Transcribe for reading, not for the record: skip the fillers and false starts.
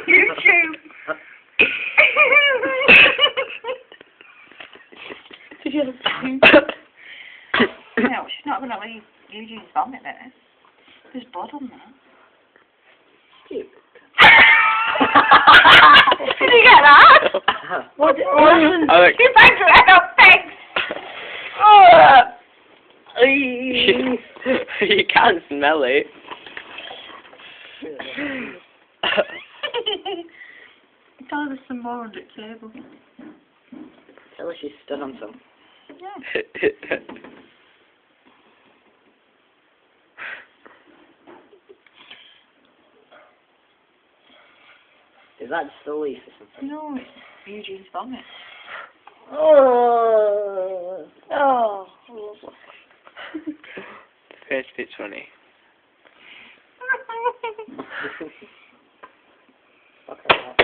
YouTube. No, she's not going to leave Eugene's vomit there. There's blood on that. Stupid. Did you get that? What happened? You banged your head on pigs! You can't smell it. Tell her there's some more under the table. Tell her she's stood on some. Yeah. Is that just a leaf or something? No, it's Eugene's vomit. Oh. Oh. First bit's funny. Fuck her up.